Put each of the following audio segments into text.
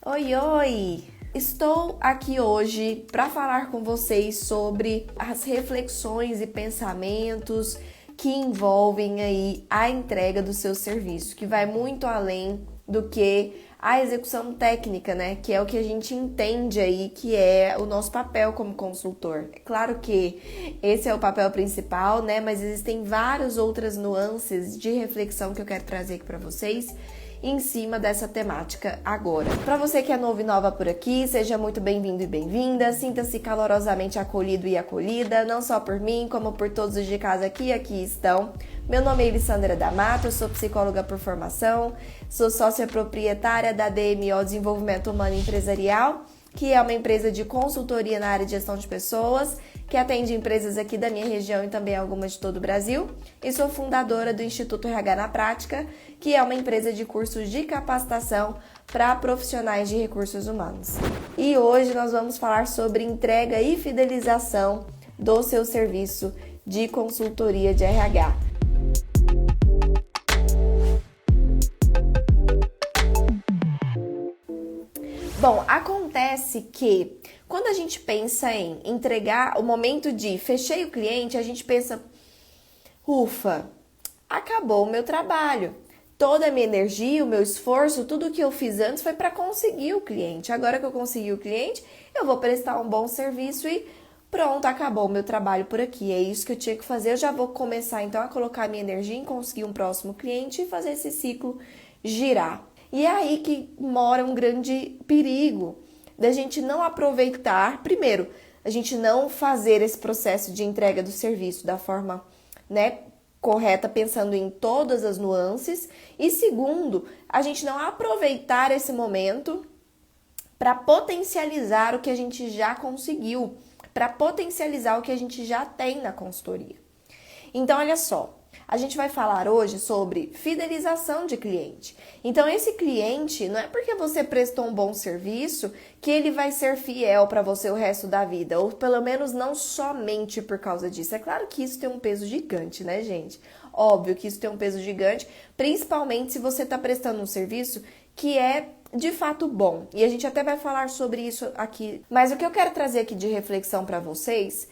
Oi, oi! Estou aqui hoje para falar com vocês sobre as reflexões e pensamentos que envolvem aí a entrega do seu serviço, que vai muito além do que a execução técnica, né? Que é o que a gente entende aí que é o nosso papel como consultor. É claro que esse é o papel principal, né? Mas existem várias outras nuances de reflexão que eu quero trazer aqui para vocês em cima dessa temática agora. Para você que é novo e nova por aqui, seja muito bem-vindo e bem-vinda, sinta-se calorosamente acolhido e acolhida, não só por mim, como por todos os de casa que aqui estão. Meu nome é Elissandra D'Amato, eu sou psicóloga por formação, sou sócia proprietária da DMO Desenvolvimento Humano Empresarial, que é uma empresa de consultoria na área de gestão de pessoas, que atende empresas aqui da minha região e também algumas de todo o Brasil. E sou fundadora do Instituto RH na Prática, que é uma empresa de cursos de capacitação para profissionais de recursos humanos. E hoje nós vamos falar sobre entrega e fidelização do seu serviço de consultoria de RH. Bom, acontece que quando a gente pensa em entregar o momento de fechei o cliente, a gente pensa, ufa, acabou o meu trabalho. Toda a minha energia, o meu esforço, tudo que eu fiz antes foi para conseguir o cliente. Agora que eu consegui o cliente, eu vou prestar um bom serviço e pronto, acabou o meu trabalho por aqui. É isso que eu tinha que fazer. Eu já vou começar então a colocar minha energia em conseguir um próximo cliente e fazer esse ciclo girar. E é aí que mora um grande perigo da gente não aproveitar, primeiro, a gente não fazer esse processo de entrega do serviço da forma, né, correta, pensando em todas as nuances, e segundo, a gente não aproveitar esse momento para potencializar o que a gente já conseguiu, para potencializar o que a gente já tem na consultoria. Então, olha só, a gente vai falar hoje sobre fidelização de cliente. Então, esse cliente, não é porque você prestou um bom serviço que ele vai ser fiel para você o resto da vida, ou pelo menos não somente por causa disso. É claro que isso tem um peso gigante, né, gente? Óbvio que isso tem um peso gigante, principalmente se você está prestando um serviço que é de fato bom. E a gente até vai falar sobre isso aqui. Mas o que eu quero trazer aqui de reflexão para vocês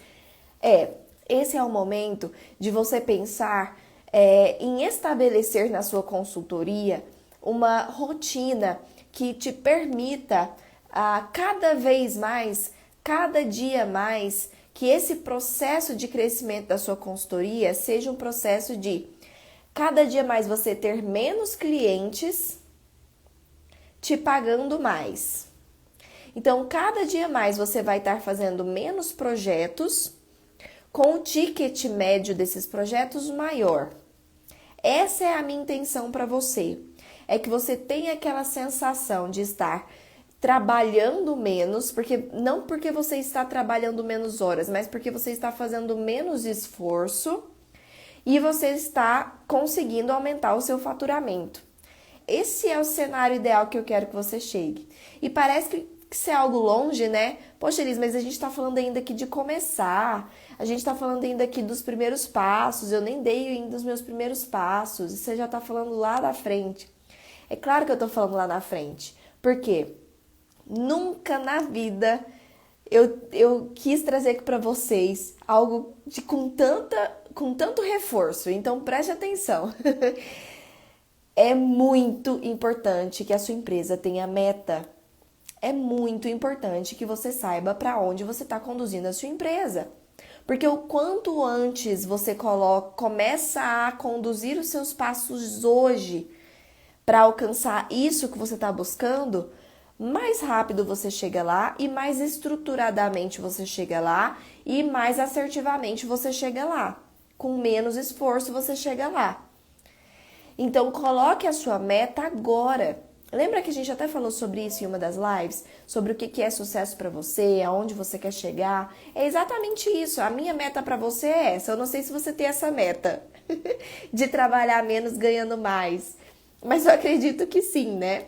é: esse é o momento de você pensar em estabelecer na sua consultoria uma rotina que te permita cada vez mais, cada dia mais, que esse processo de crescimento da sua consultoria seja um processo de cada dia mais você ter menos clientes te pagando mais. Então, cada dia mais você vai estar fazendo menos projetos com o ticket médio desses projetos maior. Essa é a minha intenção para você. É que você tenha aquela sensação de estar trabalhando menos, não porque você está trabalhando menos horas, mas porque você está fazendo menos esforço e você está conseguindo aumentar o seu faturamento. Esse é o cenário ideal que eu quero que você chegue. E parece que isso é algo longe, né? Poxa, Elis, mas a gente tá falando ainda aqui de começar. A gente tá falando ainda aqui dos primeiros passos. Eu nem dei ainda os meus primeiros passos. E você já tá falando lá na frente. É claro que eu tô falando lá na frente. Por quê? Nunca na vida eu quis trazer aqui pra vocês algo com tanto reforço. Então preste atenção. É muito importante que a sua empresa tenha meta. É muito importante que você saiba para onde você está conduzindo a sua empresa. Porque o quanto antes você começa a conduzir os seus passos hoje para alcançar isso que você está buscando, mais rápido você chega lá e mais estruturadamente você chega lá e mais assertivamente você chega lá. Com menos esforço você chega lá. Então, coloque a sua meta agora. Lembra que a gente até falou sobre isso em uma das lives? Sobre o que é sucesso para você, aonde você quer chegar? É exatamente isso. A minha meta para você é essa. Eu não sei se você tem essa meta de trabalhar menos ganhando mais. Mas eu acredito que sim, né?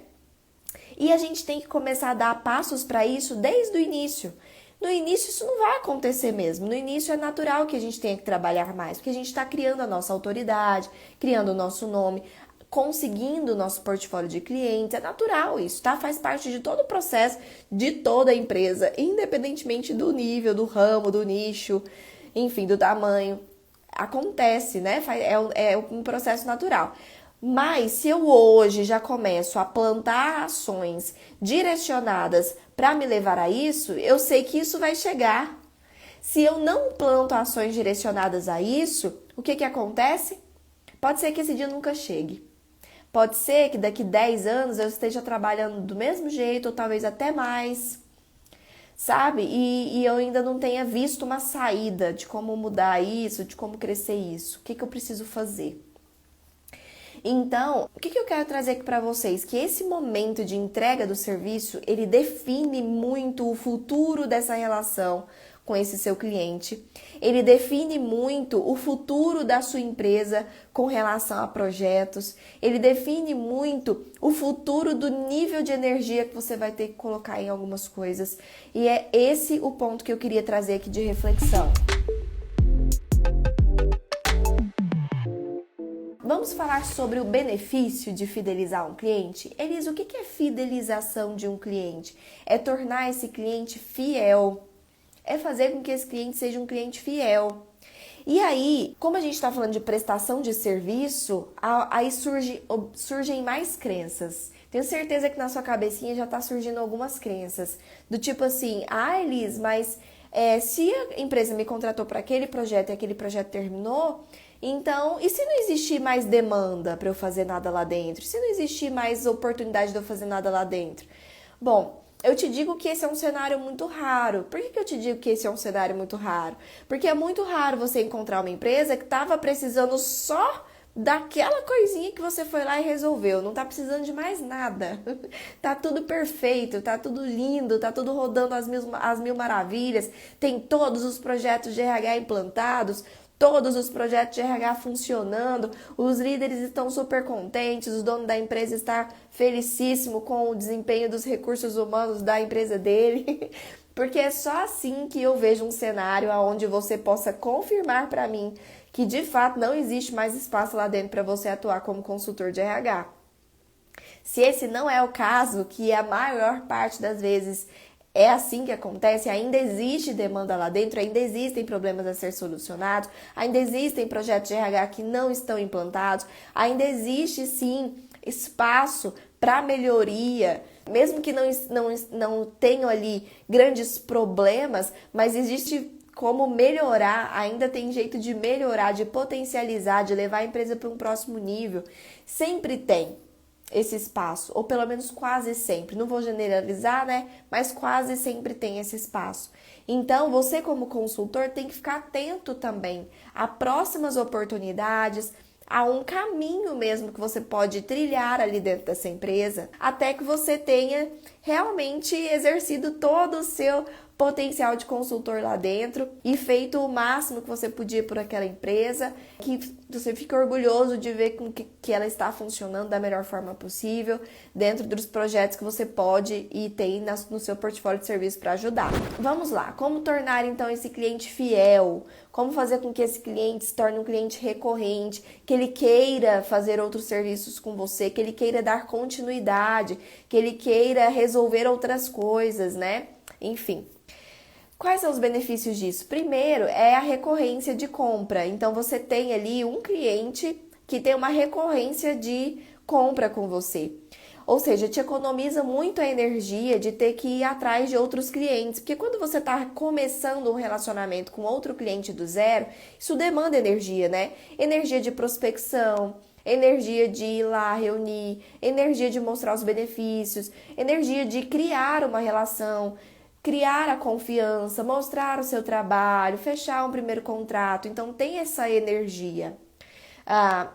E a gente tem que começar a dar passos para isso desde o início. No início isso não vai acontecer mesmo. No início é natural que a gente tenha que trabalhar mais, porque a gente está criando a nossa autoridade, criando o nosso nome, conseguindo o nosso portfólio de clientes. É natural isso, tá? Faz parte de todo o processo de toda a empresa, independentemente do nível, do ramo, do nicho, enfim, do tamanho. Acontece, né? É um processo natural. Mas se eu hoje já começo a plantar ações direcionadas para me levar a isso, eu sei que isso vai chegar. Se eu não planto ações direcionadas a isso, o que acontece? Pode ser que esse dia nunca chegue. Pode ser que daqui 10 anos eu esteja trabalhando do mesmo jeito, ou talvez até mais, sabe? E eu ainda não tenha visto uma saída de como mudar isso, de como crescer isso. O que eu preciso fazer? Então, o que eu quero trazer aqui para vocês? Que esse momento de entrega do serviço, ele define muito o futuro dessa relação com esse seu cliente. Ele define muito o futuro da sua empresa com relação a projetos. Ele define muito o futuro do nível de energia que você vai ter que colocar em algumas coisas. E é esse o ponto que eu queria trazer aqui de reflexão. Vamos falar sobre o benefício de fidelizar um cliente? Elis, o que é fidelização de um cliente? É tornar esse cliente fiel. É fazer com que esse cliente seja um cliente fiel. E aí, como a gente está falando de prestação de serviço, aí surgem mais crenças. Tenho certeza que na sua cabecinha já está surgindo algumas crenças. Do tipo assim, Elis, mas se a empresa me contratou para aquele projeto e aquele projeto terminou, então, e se não existir mais demanda para eu fazer nada lá dentro? Se não existir mais oportunidade de eu fazer nada lá dentro? Bom, eu te digo que esse é um cenário muito raro. Por que eu te digo que esse é um cenário muito raro? Porque é muito raro você encontrar uma empresa que estava precisando só daquela coisinha que você foi lá e resolveu. Não tá precisando de mais nada. Tá tudo perfeito, tá tudo lindo, tá tudo rodando as mil maravilhas. Tem todos os projetos de RH implantados, todos os projetos de RH funcionando, os líderes estão super contentes, o dono da empresa está felicíssimo com o desempenho dos recursos humanos da empresa dele, porque é só assim que eu vejo um cenário onde você possa confirmar para mim que de fato não existe mais espaço lá dentro para você atuar como consultor de RH. Se esse não é o caso, que a maior parte das vezes é assim que acontece, ainda existe demanda lá dentro, ainda existem problemas a ser solucionados, ainda existem projetos de RH que não estão implantados, ainda existe sim espaço para melhoria, mesmo que não tenham ali grandes problemas, mas existe como melhorar, ainda tem jeito de melhorar, de potencializar, de levar a empresa para um próximo nível. Sempre tem esse espaço, ou pelo menos quase sempre. Não vou generalizar, né? Mas quase sempre tem esse espaço. Então, você como consultor tem que ficar atento também a próximas oportunidades, a um caminho mesmo que você pode trilhar ali dentro dessa empresa, até que você tenha realmente exercido todo o seu potencial de consultor lá dentro e feito o máximo que você podia por aquela empresa, que você fica orgulhoso de ver que ela está funcionando da melhor forma possível dentro dos projetos que você pode e tem no seu portfólio de serviço para ajudar. Vamos lá, como tornar então esse cliente fiel? Como fazer com que esse cliente se torne um cliente recorrente, que ele queira fazer outros serviços com você, que ele queira dar continuidade, que ele queira resolver outras coisas, né? Enfim. Quais são os benefícios disso? Primeiro, é a recorrência de compra. Então, você tem ali um cliente que tem uma recorrência de compra com você. Ou seja, te economiza muito a energia de ter que ir atrás de outros clientes. Porque quando você está começando um relacionamento com outro cliente do zero, isso demanda energia, né? Energia de prospecção, energia de ir lá reunir, energia de mostrar os benefícios, energia de criar uma relação, criar a confiança, mostrar o seu trabalho, fechar um primeiro contrato. Então, tem essa energia.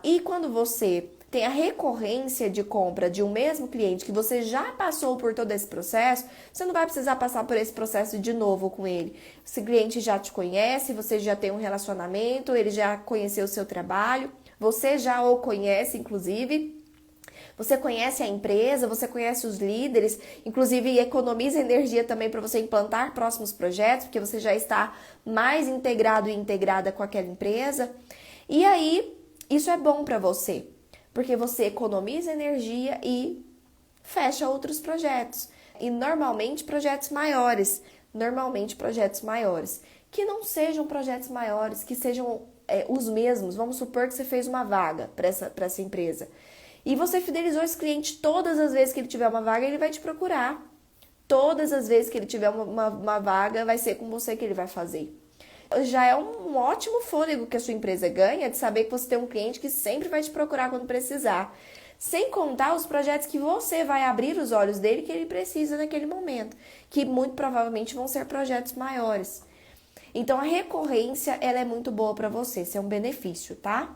E quando você tem a recorrência de compra de um mesmo cliente que você já passou por todo esse processo, você não vai precisar passar por esse processo de novo com ele. Esse cliente já te conhece, você já tem um relacionamento, ele já conheceu o seu trabalho, você já o conhece, inclusive. Você conhece a empresa, você conhece os líderes, inclusive economiza energia também para você implantar próximos projetos, porque você já está mais integrado e integrada com aquela empresa. E aí, isso é bom para você, porque você economiza energia e fecha outros projetos. E normalmente projetos maiores, que não sejam projetos maiores, que sejam os mesmos. Vamos supor que você fez uma vaga para essa empresa. E você fidelizou esse cliente todas as vezes que ele tiver uma vaga, ele vai te procurar. Todas as vezes que ele tiver uma vaga, vai ser com você que ele vai fazer. Já é um ótimo fôlego que a sua empresa ganha de saber que você tem um cliente que sempre vai te procurar quando precisar. Sem contar os projetos que você vai abrir os olhos dele que ele precisa naquele momento, que muito provavelmente vão ser projetos maiores. Então a recorrência ela é muito boa para você, isso é um benefício, tá?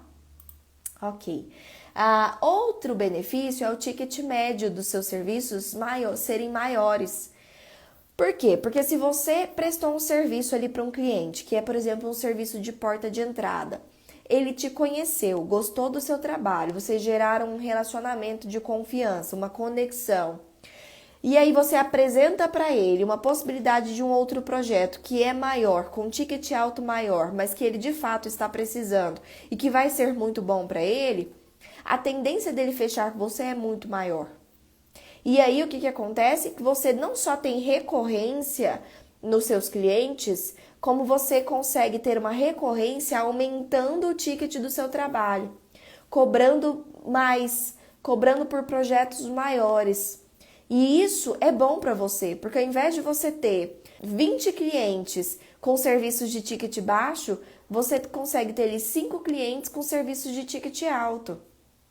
Ok. Outro benefício é o ticket médio dos seus serviços serem maiores. Por quê? Porque se você prestou um serviço ali para um cliente, que é, por exemplo, um serviço de porta de entrada, ele te conheceu, gostou do seu trabalho, vocês geraram um relacionamento de confiança, uma conexão. E aí você apresenta para ele uma possibilidade de um outro projeto que é maior, com um ticket alto maior, mas que ele de fato está precisando e que vai ser muito bom para ele, a tendência dele fechar com você é muito maior. E aí o que acontece? Que você não só tem recorrência nos seus clientes, como você consegue ter uma recorrência aumentando o ticket do seu trabalho, cobrando mais, cobrando por projetos maiores. E isso é bom para você, porque ao invés de você ter 20 clientes com serviços de ticket baixo, você consegue ter ali 5 clientes com serviços de ticket alto.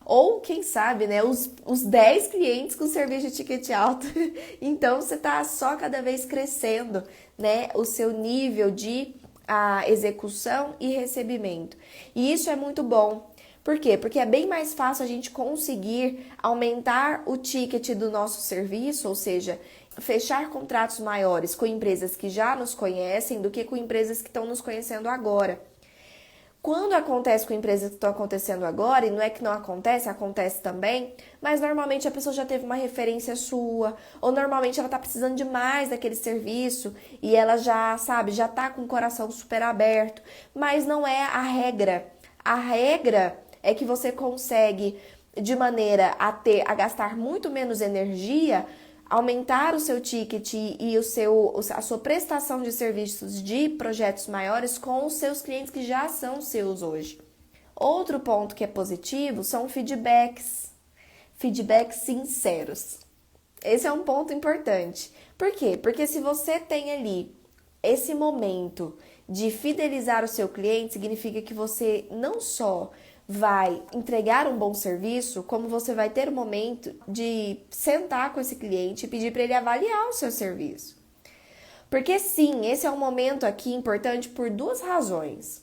Ou, quem sabe, né, os 10 clientes com serviço de ticket alto. Então, você está só cada vez crescendo, né, o seu nível de execução e recebimento. E isso é muito bom. Por quê? Porque é bem mais fácil a gente conseguir aumentar o ticket do nosso serviço, ou seja, fechar contratos maiores com empresas que já nos conhecem do que com empresas que estão nos conhecendo agora. Quando acontece com empresas que estão acontecendo agora, e não é que não acontece, acontece também, mas normalmente a pessoa já teve uma referência sua, ou normalmente ela está precisando de mais daquele serviço e ela já, sabe, já está com o coração super aberto, mas não é a regra. A regra é que você consegue, de maneira a gastar muito menos energia, aumentar o seu ticket e a sua prestação de serviços de projetos maiores com os seus clientes que já são seus hoje. Outro ponto que é positivo são feedbacks sinceros. Esse é um ponto importante. Por quê? Porque se você tem ali esse momento de fidelizar o seu cliente, significa que você não só vai entregar um bom serviço, como você vai ter o momento de sentar com esse cliente e pedir para ele avaliar o seu serviço. Porque sim, esse é um momento aqui importante por duas razões.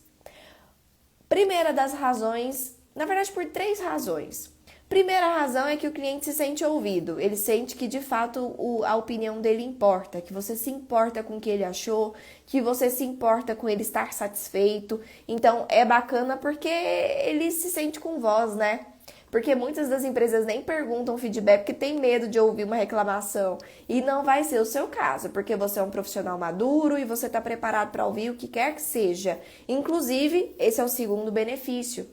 Primeira das razões, na verdade por 3 razões. Primeira razão é que o cliente se sente ouvido, ele sente que de fato a opinião dele importa, que você se importa com o que ele achou, que você se importa com ele estar satisfeito. Então é bacana porque ele se sente com voz, né? Porque muitas das empresas nem perguntam feedback porque tem medo de ouvir uma reclamação. E não vai ser o seu caso, porque você é um profissional maduro e você está preparado para ouvir o que quer que seja. Inclusive, esse é o segundo benefício.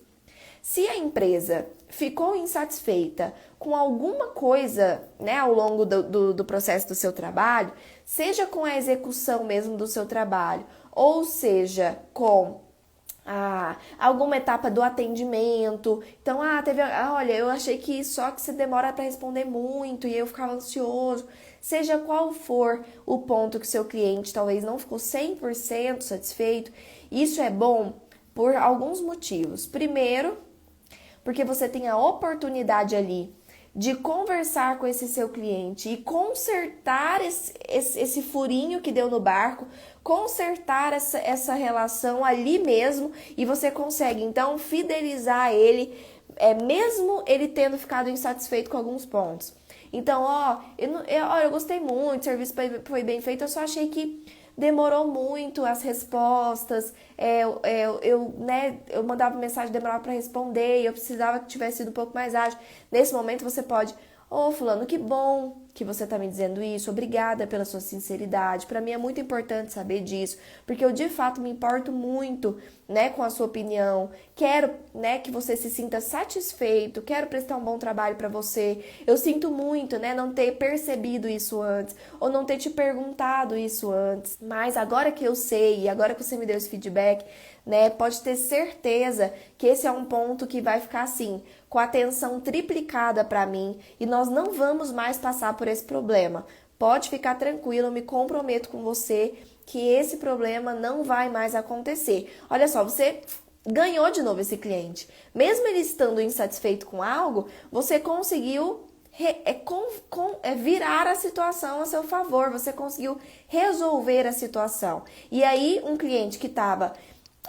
Se a empresa ficou insatisfeita com alguma coisa, né, ao longo do processo do seu trabalho, seja com a execução mesmo do seu trabalho, ou seja com alguma etapa do atendimento. Então, olha, eu achei que só que você demora para responder muito e eu ficava ansioso. Seja qual for o ponto que o seu cliente talvez não ficou 100% satisfeito, isso é bom por alguns motivos. Primeiro, porque você tem a oportunidade ali de conversar com esse seu cliente e consertar esse furinho que deu no barco, consertar essa relação ali mesmo, e você consegue então fidelizar ele, mesmo ele tendo ficado insatisfeito com alguns pontos. Então, eu gostei muito, o serviço foi bem feito, eu só achei que demorou muito as respostas, eu mandava mensagem, demorava para responder, eu precisava que tivesse sido um pouco mais ágil. Nesse momento você pode, fulano, que bom que você está me dizendo isso, obrigada pela sua sinceridade. Para mim é muito importante saber disso, porque eu de fato me importo muito, né, com a sua opinião. Quero, né, que você se sinta satisfeito, quero prestar um bom trabalho para você. Eu sinto muito, né, não ter percebido isso antes ou não ter te perguntado isso antes. Mas agora que eu sei, e agora que você me deu esse feedback, né, pode ter certeza que esse é um ponto que vai ficar assim, com a atenção triplicada para mim, e nós não vamos mais passar por esse problema. Pode ficar tranquilo, eu me comprometo com você que esse problema não vai mais acontecer. Olha só, você ganhou de novo esse cliente. Mesmo ele estando insatisfeito com algo, você conseguiu virar a situação a seu favor, você conseguiu resolver a situação. E aí, um cliente que estava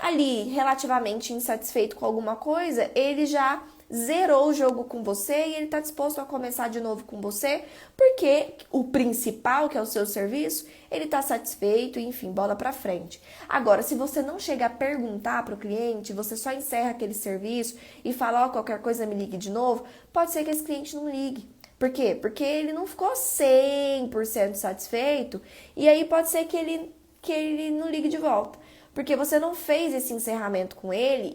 ali relativamente insatisfeito com alguma coisa, ele já zerou o jogo com você e ele está disposto a começar de novo com você, porque o principal, que é o seu serviço, ele está satisfeito e, enfim, bola para frente. Agora, se você não chega a perguntar para o cliente, você só encerra aquele serviço e fala, ó, qualquer coisa me ligue de novo, pode ser que esse cliente não ligue. Por quê? Porque ele não ficou 100% satisfeito e aí pode ser que ele não ligue de volta. Porque você não fez esse encerramento com ele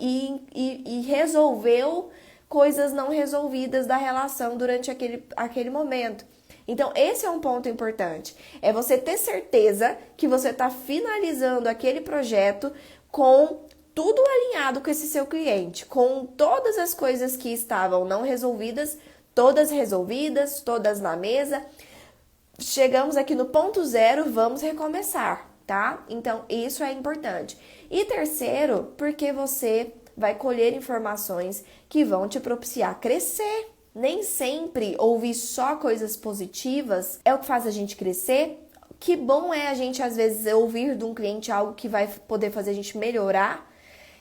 e resolveu coisas não resolvidas da relação durante aquele momento. Então, esse é um ponto importante. É você ter certeza que você está finalizando aquele projeto com tudo alinhado com esse seu cliente, com todas as coisas que estavam não resolvidas, todas na mesa. Chegamos aqui no ponto zero, vamos recomeçar. Tá? Então, isso é importante. E terceiro, porque você vai colher informações que vão te propiciar crescer. Nem sempre ouvir só coisas positivas é o que faz a gente crescer. Que bom é a gente, às vezes, ouvir de um cliente algo que vai poder fazer a gente melhorar.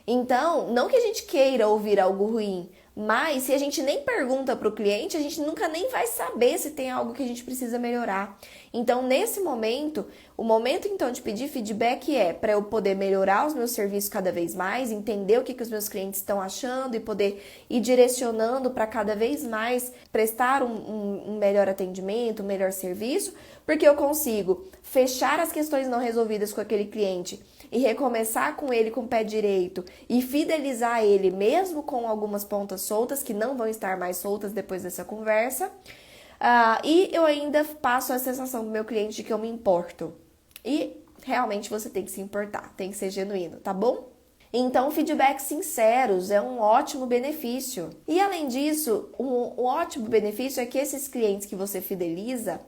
Então, não que a gente queira ouvir algo ruim, mas se a gente nem pergunta para o cliente, a gente nunca nem vai saber se tem algo que a gente precisa melhorar. Então, nesse momento, o momento então de pedir feedback é para eu poder melhorar os meus serviços cada vez mais, entender o que os meus clientes estão achando e poder ir direcionando para cada vez mais prestar um melhor atendimento, um melhor serviço, porque eu consigo fechar as questões não resolvidas com aquele cliente e recomeçar com ele com o pé direito e fidelizar ele mesmo com algumas pontas soltas que não vão estar mais soltas depois dessa conversa. E eu ainda passo a sensação do meu cliente de que eu me importo. E realmente você tem que se importar, tem que ser genuíno, tá bom? Então, feedbacks sinceros é um ótimo benefício. E além disso, um ótimo benefício é que esses clientes que você fideliza,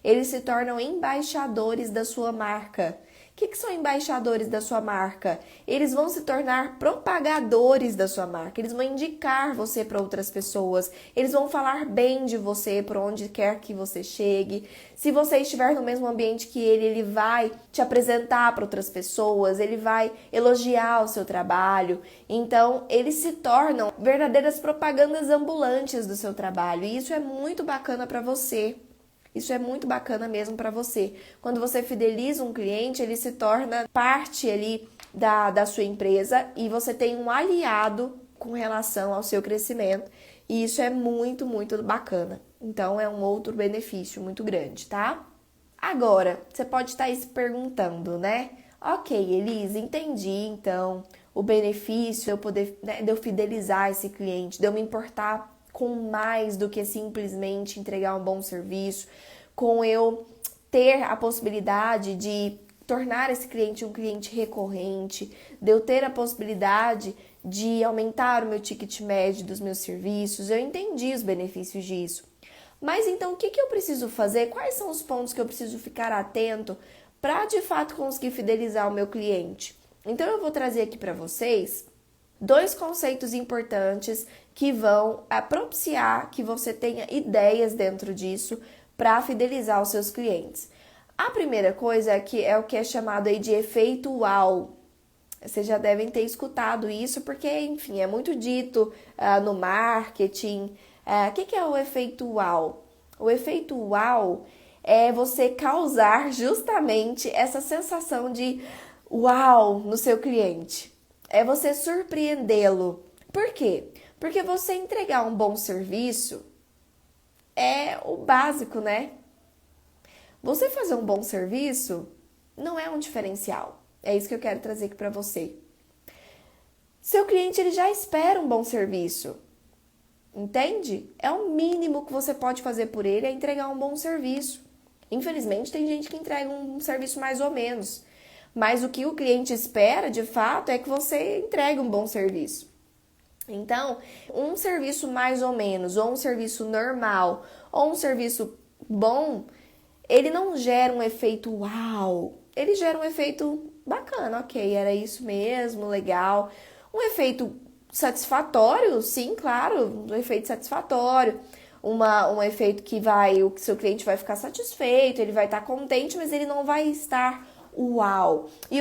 eles se tornam embaixadores da sua marca. O que são embaixadores da sua marca? Eles vão se tornar propagadores da sua marca, eles vão indicar você para outras pessoas, eles vão falar bem de você por onde quer que você chegue. Se você estiver no mesmo ambiente que ele vai te apresentar para outras pessoas, ele vai elogiar o seu trabalho. Então, eles se tornam verdadeiras propagandas ambulantes do seu trabalho e isso é muito bacana para você. Isso é muito bacana mesmo para você. Quando você fideliza um cliente, ele se torna parte ali da sua empresa e você tem um aliado com relação ao seu crescimento. E isso é muito, muito bacana. Então, é um outro benefício muito grande, tá? Agora, você pode estar aí se perguntando, né? Ok, Elise, entendi, então, o benefício de eu poder, né, de eu fidelizar esse cliente, de eu me importar com mais do que simplesmente entregar um bom serviço, com eu ter a possibilidade de tornar esse cliente um cliente recorrente, de eu ter a possibilidade de aumentar o meu ticket médio dos meus serviços. Eu entendi os benefícios disso. Mas então, o que eu preciso fazer? Quais são os pontos que eu preciso ficar atento para, de fato, conseguir fidelizar o meu cliente? Então, eu vou trazer aqui para vocês 2 conceitos importantes que vão propiciar que você tenha ideias dentro disso para fidelizar os seus clientes. A primeira coisa é o que é chamado aí de efeito uau. Vocês já devem ter escutado isso porque, enfim, é muito dito no marketing. O que é o efeito uau? O efeito uau é você causar justamente essa sensação de uau no seu cliente. É você surpreendê-lo. Por quê? Porque você entregar um bom serviço é o básico, né? Você fazer um bom serviço não é um diferencial. É isso que eu quero trazer aqui para você. Seu cliente ele já espera um bom serviço. Entende? É o mínimo que você pode fazer por ele, é entregar um bom serviço. Infelizmente, tem gente que entrega um serviço mais ou menos. Mas o que o cliente espera, de fato, é que você entregue um bom serviço. Então, um serviço mais ou menos, ou um serviço normal, ou um serviço bom, ele não gera um efeito uau. Ele gera um efeito bacana, ok, era isso mesmo, legal. Um efeito satisfatório, sim, claro, um efeito satisfatório. Um efeito que o seu cliente vai ficar satisfeito, ele vai estar contente, mas ele não vai estar uau. E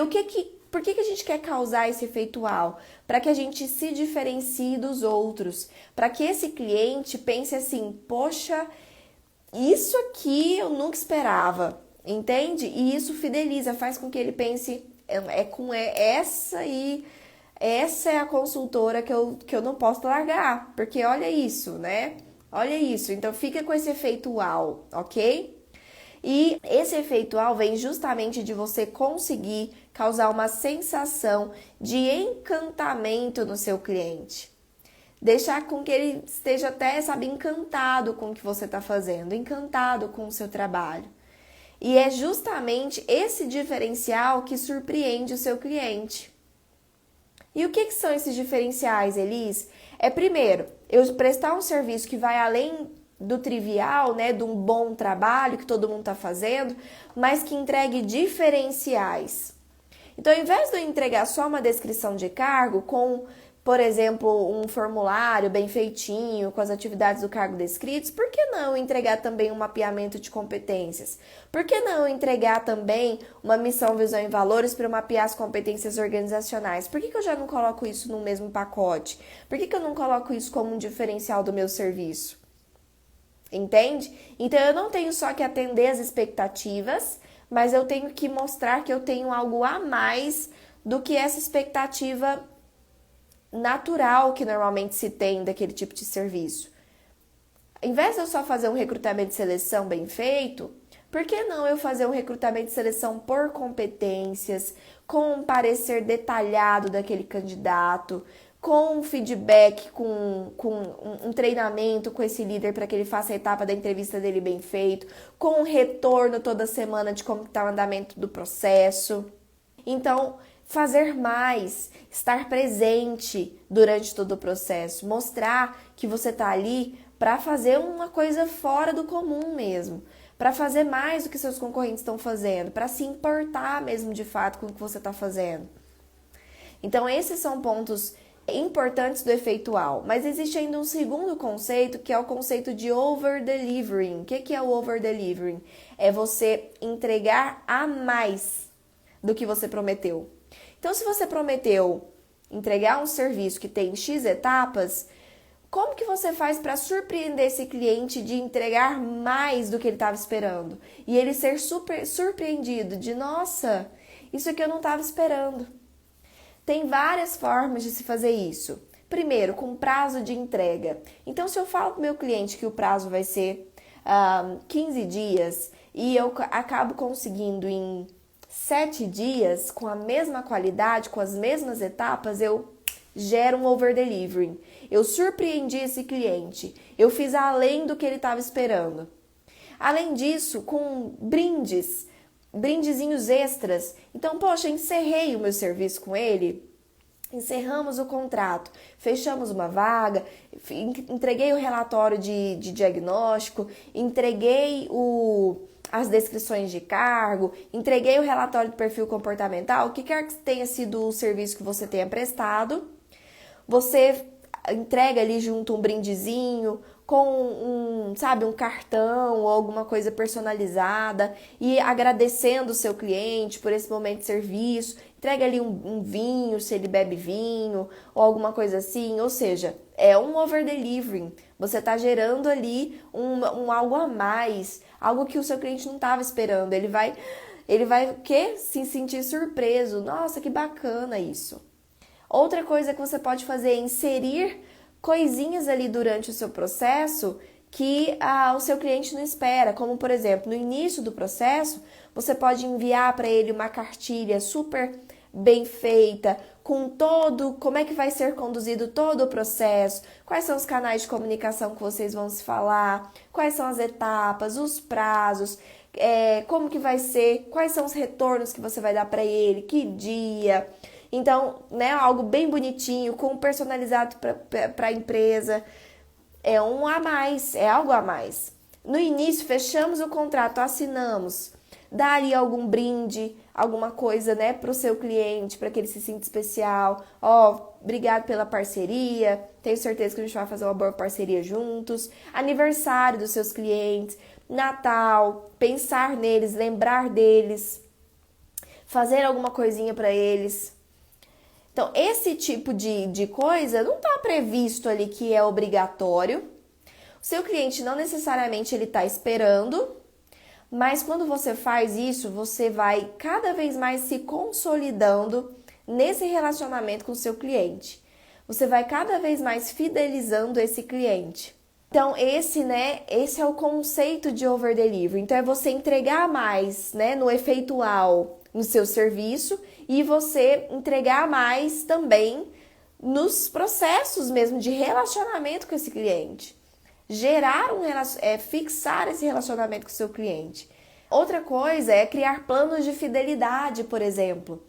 por que a gente quer causar esse efeito uau? Para que a gente se diferencie dos outros, para que esse cliente pense assim, poxa, isso aqui eu nunca esperava, entende? E isso fideliza, faz com que ele pense, essa é a consultora que eu não posso largar, porque olha isso, né? Olha isso, então fica com esse efeito uau, ok? E esse efeito uau vem justamente de você conseguir causar uma sensação de encantamento no seu cliente. Deixar com que ele esteja até, sabe, encantado com o que você está fazendo, encantado com o seu trabalho. E é justamente esse diferencial que surpreende o seu cliente. E o que são esses diferenciais, Elis? Primeiro, eu prestar um serviço que vai além do trivial, né, de um bom trabalho que todo mundo está fazendo, mas que entregue diferenciais. Então, ao invés de eu entregar só uma descrição de cargo com, por exemplo, um formulário bem feitinho, com as atividades do cargo descritos, por que não entregar também um mapeamento de competências? Por que não entregar também uma missão, visão e valores para mapear as competências organizacionais? Por que eu já não coloco isso no mesmo pacote? Por que eu não coloco isso como um diferencial do meu serviço? Entende? Então, eu não tenho só que atender as expectativas, mas eu tenho que mostrar que eu tenho algo a mais do que essa expectativa natural que normalmente se tem daquele tipo de serviço. Em vez de eu só fazer um recrutamento de seleção bem feito, por que não eu fazer um recrutamento de seleção por competências, com um parecer detalhado daquele candidato, com um feedback, com um treinamento com esse líder para que ele faça a etapa da entrevista dele bem feito, com um retorno toda semana de como está o andamento do processo. Então, fazer mais, estar presente durante todo o processo, mostrar que você está ali para fazer uma coisa fora do comum mesmo, para fazer mais do que seus concorrentes estão fazendo, para se importar mesmo de fato com o que você está fazendo. Então, esses são pontos importantes do efeito uau, mas existe ainda um segundo conceito, que é o conceito de over-delivering. O que é o over-delivering? É você entregar a mais do que você prometeu. Então, se você prometeu entregar um serviço que tem X etapas, como que você faz para surpreender esse cliente de entregar mais do que ele estava esperando? E ele ser super surpreendido de, nossa, isso aqui eu não estava esperando. Tem várias formas de se fazer isso. Primeiro, com prazo de entrega. Então, se eu falo para o meu cliente que o prazo vai ser 15 dias e eu acabo conseguindo em 7 dias, com a mesma qualidade, com as mesmas etapas, eu gero um over-delivering. Eu surpreendi esse cliente. Eu fiz além do que ele estava esperando. Além disso, com brindezinhos extras. Então, poxa, encerrei o meu serviço com ele, encerramos o contrato, fechamos uma vaga, entreguei o relatório de diagnóstico, entreguei as descrições de cargo, entreguei o relatório do perfil comportamental, o que quer que tenha sido o serviço que você tenha prestado, você entrega ali junto um brindezinho com um cartão ou alguma coisa personalizada e agradecendo o seu cliente por esse momento de serviço, entrega ali um vinho, se ele bebe vinho ou alguma coisa assim, ou seja, é um over-delivering, você está gerando ali um algo a mais, algo que o seu cliente não estava esperando, ele vai o quê? Se sentir surpreso, nossa, que bacana isso. Outra coisa que você pode fazer é inserir coisinhas ali durante o seu processo que o seu cliente não espera, como por exemplo, no início do processo, você pode enviar para ele uma cartilha super bem feita, com como é que vai ser conduzido todo o processo, quais são os canais de comunicação que vocês vão se falar, quais são as etapas, os prazos, como que vai ser, quais são os retornos que você vai dar para ele, que dia. Então, né, algo bem bonitinho, com personalizado para a empresa. É um a mais, é algo a mais. No início, fechamos o contrato, assinamos. Dá ali algum brinde, alguma coisa, né, para o seu cliente, para que ele se sinta especial. Obrigado pela parceria. Tenho certeza que a gente vai fazer uma boa parceria juntos. Aniversário dos seus clientes, Natal, pensar neles, lembrar deles, fazer alguma coisinha para eles. Então, esse tipo de coisa não está previsto ali que é obrigatório. O seu cliente não necessariamente ele está esperando, mas quando você faz isso, você vai cada vez mais se consolidando nesse relacionamento com o seu cliente. Você vai cada vez mais fidelizando esse cliente. Então, esse é o conceito de over delivery. Então, é você entregar mais, né, no efeitual, no seu serviço, e você entregar mais também nos processos mesmo de relacionamento com esse cliente. Fixar esse relacionamento com o seu cliente. Outra coisa é criar planos de fidelidade, por exemplo.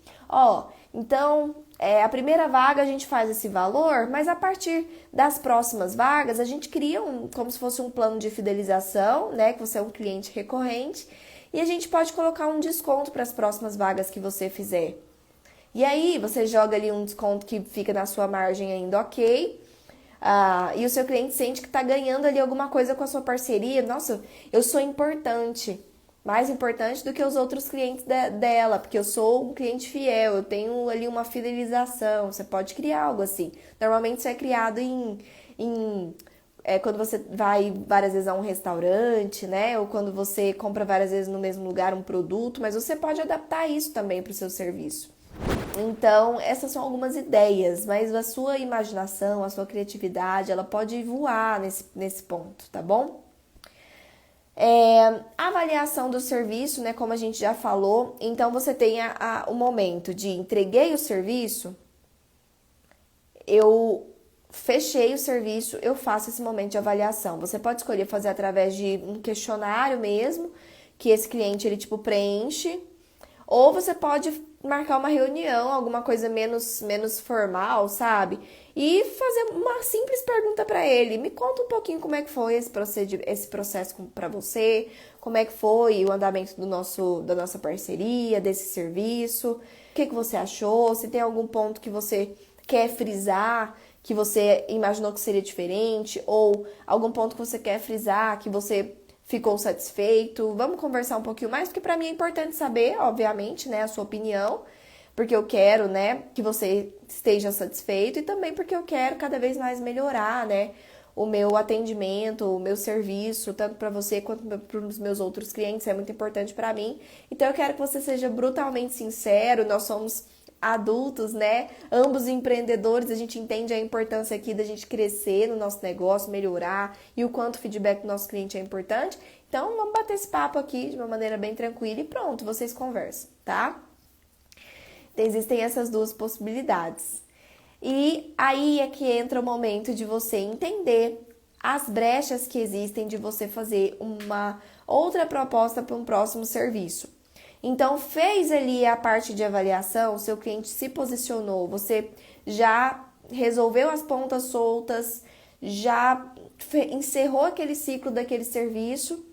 Então, a primeira vaga a gente faz esse valor, mas a partir das próximas vagas a gente cria como se fosse um plano de fidelização, né? Que você é um cliente recorrente, e a gente pode colocar um desconto para as próximas vagas que você fizer. E aí você joga ali um desconto que fica na sua margem ainda ok. E o seu cliente sente que está ganhando ali alguma coisa com a sua parceria. Nossa, eu sou importante. Mais importante do que os outros clientes dela, porque eu sou um cliente fiel, eu tenho ali uma fidelização. Você pode criar algo assim. Normalmente isso é criado quando você vai várias vezes a um restaurante, né? Ou quando você compra várias vezes no mesmo lugar um produto, mas você pode adaptar isso também para o seu serviço. Então, essas são algumas ideias, mas a sua imaginação, a sua criatividade, ela pode voar nesse ponto, tá bom? A avaliação do serviço, né, como a gente já falou, então você tem o momento de entreguei o serviço, eu fechei o serviço, eu faço esse momento de avaliação. Você pode escolher fazer através de um questionário mesmo, que esse cliente ele tipo preenche, ou você pode marcar uma reunião, alguma coisa menos formal, sabe? E fazer uma simples pergunta para ele. Me conta um pouquinho como é que foi esse processo para você, como é que foi o andamento da nossa parceria, desse serviço, o que você achou, se tem algum ponto que você quer frisar, que você imaginou que seria diferente, ou algum ponto que você quer frisar, que você ficou satisfeito. Vamos conversar um pouquinho mais, porque para mim é importante saber, obviamente, né, a sua opinião, porque eu quero, né, que você esteja satisfeito e também porque eu quero cada vez mais melhorar, né, o meu atendimento, o meu serviço, tanto para você quanto para os meus outros clientes, é muito importante para mim. Então eu quero que você seja brutalmente sincero. Nós somos adultos, né? Ambos empreendedores, a gente entende a importância aqui da gente crescer no nosso negócio, melhorar e o quanto o feedback do nosso cliente é importante. Então, vamos bater esse papo aqui de uma maneira bem tranquila e pronto, vocês conversam, tá? Então, existem essas duas possibilidades. E aí é que entra o momento de você entender as brechas que existem de você fazer uma outra proposta para um próximo serviço. Então, fez ali a parte de avaliação, o seu cliente se posicionou, você já resolveu as pontas soltas, já encerrou aquele ciclo daquele serviço,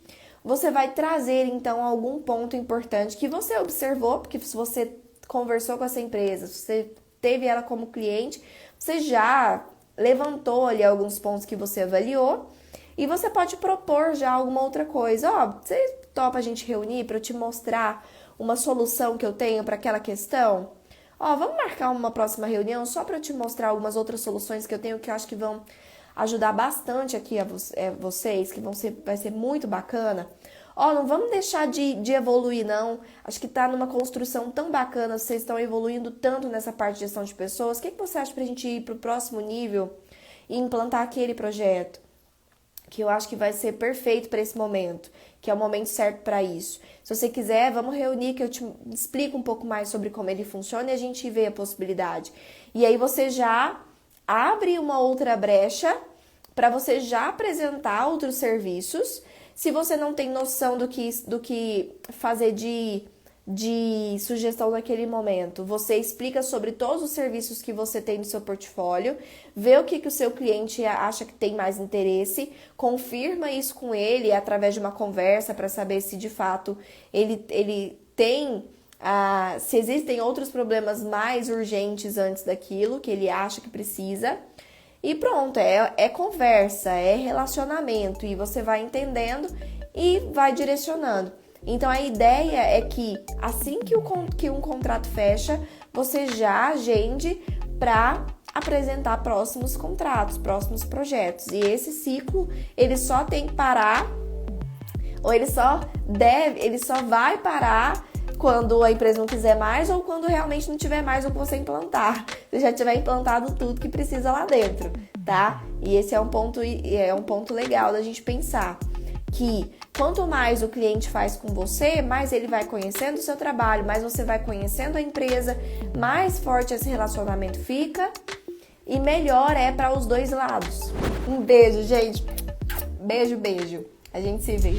você vai trazer, então, algum ponto importante que você observou, porque se você conversou com essa empresa, se você teve ela como cliente, você já levantou ali alguns pontos que você avaliou, e você pode propor já alguma outra coisa. Você topa a gente reunir para eu te mostrar uma solução que eu tenho para aquela questão? Vamos marcar uma próxima reunião só para eu te mostrar algumas outras soluções que eu tenho que eu acho que vão ajudar bastante aqui vocês, que vai ser muito bacana. Não vamos deixar de evoluir, não. Acho que tá numa construção tão bacana, vocês estão evoluindo tanto nessa parte de gestão de pessoas. O que você acha para a gente ir para o próximo nível e implantar aquele projeto? O que eu acho que vai ser perfeito para esse momento, que é o momento certo para isso. Se você quiser, vamos reunir que eu te explico um pouco mais sobre como ele funciona e a gente vê a possibilidade. E aí você já abre uma outra brecha para você já apresentar outros serviços. Se você não tem noção do que fazer de sugestão naquele momento, você explica sobre todos os serviços que você tem no seu portfólio, vê o que o seu cliente acha que tem mais interesse, confirma isso com ele através de uma conversa para saber se de fato ele tem, se existem outros problemas mais urgentes antes daquilo que ele acha que precisa. E pronto, é conversa, é relacionamento, e você vai entendendo e vai direcionando. Então, a ideia é que assim que um contrato fecha, você já agende para apresentar próximos contratos, próximos projetos. E esse ciclo, ele só tem que parar, ou ele só vai parar quando a empresa não quiser mais ou quando realmente não tiver mais o que você implantar. Você já tiver implantado tudo que precisa lá dentro, tá? E esse é um ponto legal da gente pensar. Que quanto mais o cliente faz com você, mais ele vai conhecendo o seu trabalho, mais você vai conhecendo a empresa, mais forte esse relacionamento fica e melhor é para os dois lados. Um beijo, gente. Beijo, beijo. A gente se vê.